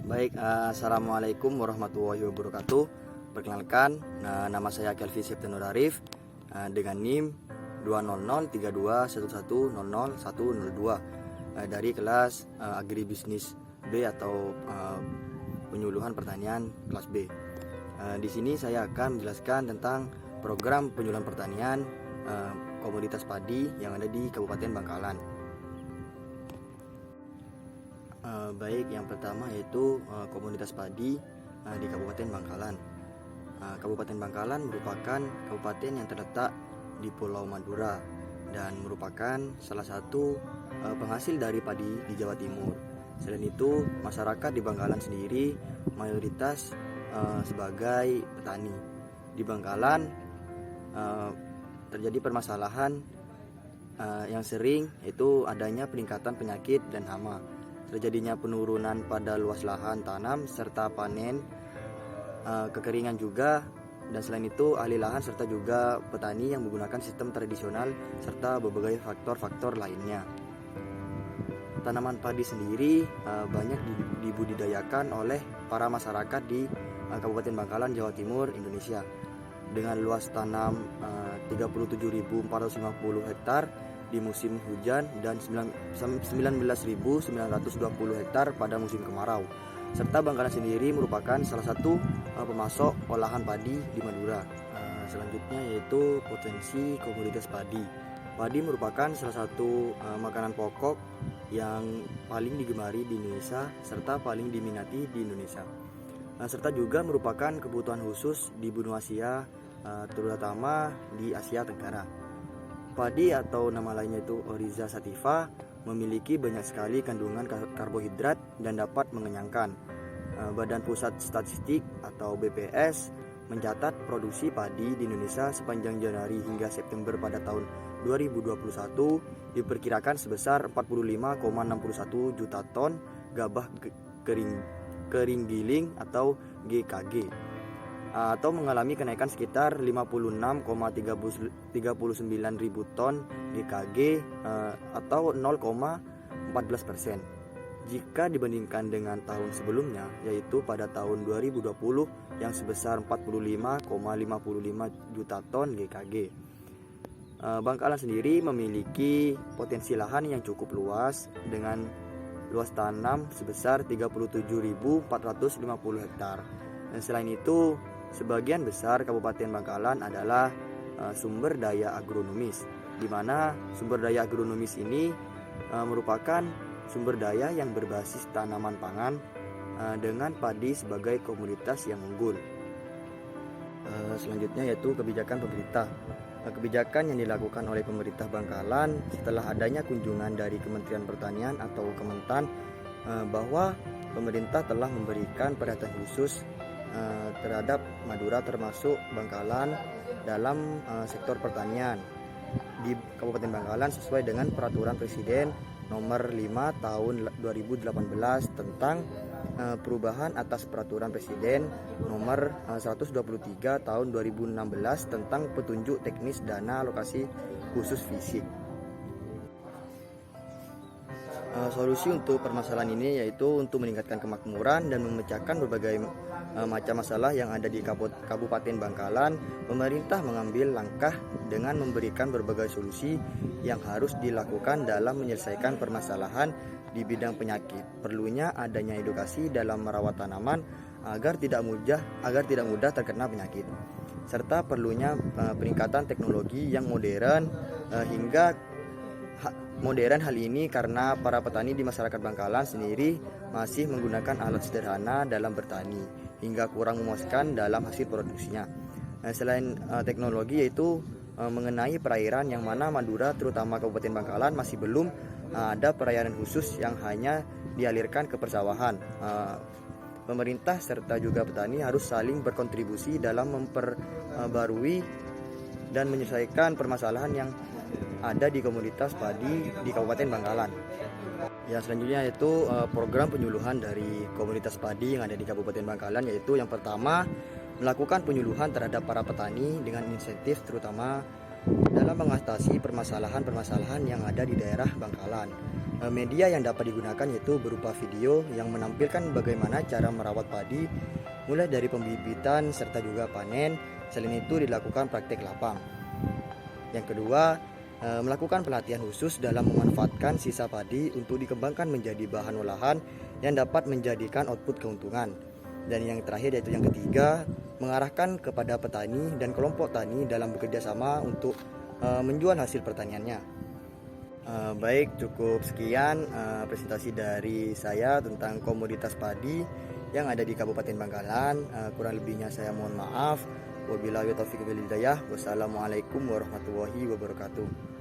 Baik, assalamualaikum warahmatullahi wabarakatuh. Perkenalkan, nama saya Kelvin Septenur Arif dengan NIM 2003211000102 dari kelas Agribisnis B atau penyuluhan pertanian kelas B. Di sini saya akan menjelaskan tentang program penyuluhan pertanian komoditas padi yang ada di Kabupaten Bangkalan. Baik, yang pertama yaitu komunitas padi di Kabupaten Bangkalan. Kabupaten Bangkalan merupakan kabupaten yang terletak di Pulau Madura dan merupakan salah satu penghasil dari padi di Jawa Timur. Selain itu, masyarakat di Bangkalan sendiri mayoritas sebagai petani. Di Bangkalan terjadi permasalahan yang sering yaitu adanya peningkatan penyakit dan hama, terjadinya penurunan pada luas lahan tanam serta panen, kekeringan juga, dan selain itu alih lahan serta juga petani yang menggunakan sistem tradisional serta berbagai faktor-faktor lainnya. Tanaman padi sendiri banyak dibudidayakan oleh para masyarakat di Kabupaten Bangkalan, Jawa Timur, Indonesia dengan luas tanam 37.450 hektar di musim hujan dan 19.920 hektar pada musim kemarau. Serta Bangkalan sendiri merupakan salah satu pemasok olahan padi di Madura. Selanjutnya yaitu potensi komoditas padi. Padi merupakan salah satu makanan pokok yang paling digemari di Indonesia serta paling diminati di Indonesia. Serta juga merupakan kebutuhan khusus di benua Asia, terutama di Asia Tenggara. Padi atau nama lainnya itu Oryza sativa memiliki banyak sekali kandungan karbohidrat dan dapat mengenyangkan. Badan Pusat Statistik atau BPS mencatat produksi padi di Indonesia sepanjang Januari hingga September pada tahun 2021 diperkirakan sebesar 45,61 juta ton gabah kering giling atau GKG, atau mengalami kenaikan sekitar 56,39 ribu ton GKG atau 0,14% jika dibandingkan dengan tahun sebelumnya, yaitu pada tahun 2020 yang sebesar 45,55 juta ton GKG. Bangkalan sendiri memiliki potensi lahan yang cukup luas dengan luas tanam sebesar 37.450 hektar. Dan selain itu, sebagian besar Kabupaten Bangkalan adalah sumber daya agronomis, di mana sumber daya agronomis ini merupakan sumber daya yang berbasis tanaman pangan dengan padi sebagai komoditas yang unggul. Selanjutnya yaitu kebijakan pemerintah. Kebijakan yang dilakukan oleh pemerintah Bangkalan setelah adanya kunjungan dari Kementerian Pertanian atau Kementan, bahwa pemerintah telah memberikan perhatian khusus terhadap Madura termasuk Bangkalan dalam sektor pertanian di Kabupaten Bangkalan sesuai dengan Peraturan Presiden Nomor 5 Tahun 2018 tentang perubahan atas Peraturan Presiden Nomor 123 Tahun 2016 tentang petunjuk teknis dana alokasi khusus fisik. Solusi untuk permasalahan ini yaitu untuk meningkatkan kemakmuran dan memecahkan berbagai macam masalah yang ada di Kabupaten Bangkalan. Pemerintah mengambil langkah dengan memberikan berbagai solusi yang harus dilakukan dalam menyelesaikan permasalahan di bidang penyakit. Perlunya adanya edukasi dalam merawat tanaman agar tidak mudah terkena penyakit, serta perlunya peningkatan teknologi yang modern hal ini karena para petani di masyarakat Bangkalan sendiri masih menggunakan alat sederhana dalam bertani hingga kurang memuaskan dalam hasil produksinya. Selain teknologi yaitu mengenai perairan, yang mana Madura terutama Kabupaten Bangkalan masih belum ada perairan khusus yang hanya dialirkan ke persawahan. Pemerintah serta juga petani harus saling berkontribusi dalam memperbarui dan menyelesaikan permasalahan yang ada di komoditas padi di Kabupaten Bangkalan. Yang selanjutnya yaitu program penyuluhan dari komoditas padi yang ada di Kabupaten Bangkalan, yaitu yang pertama melakukan penyuluhan terhadap para petani dengan insentif terutama dalam mengatasi permasalahan-permasalahan yang ada di daerah Bangkalan. Media yang dapat digunakan yaitu berupa video yang menampilkan bagaimana cara merawat padi mulai dari pembibitan serta juga panen. Selain itu dilakukan praktek lapang. Yang kedua, melakukan pelatihan khusus dalam memanfaatkan sisa padi untuk dikembangkan menjadi bahan olahan yang dapat menjadikan output keuntungan. Dan yang terakhir yaitu yang ketiga, mengarahkan kepada petani dan kelompok tani dalam bekerja sama untuk menjual hasil pertaniannya. Baik, cukup sekian presentasi dari saya tentang komoditas padi yang ada di Kabupaten Bangkalan. Kurang lebihnya saya mohon maaf. Wabillahi taufiq wal hidayah. Wassalamualaikum warahmatullahi wabarakatuh.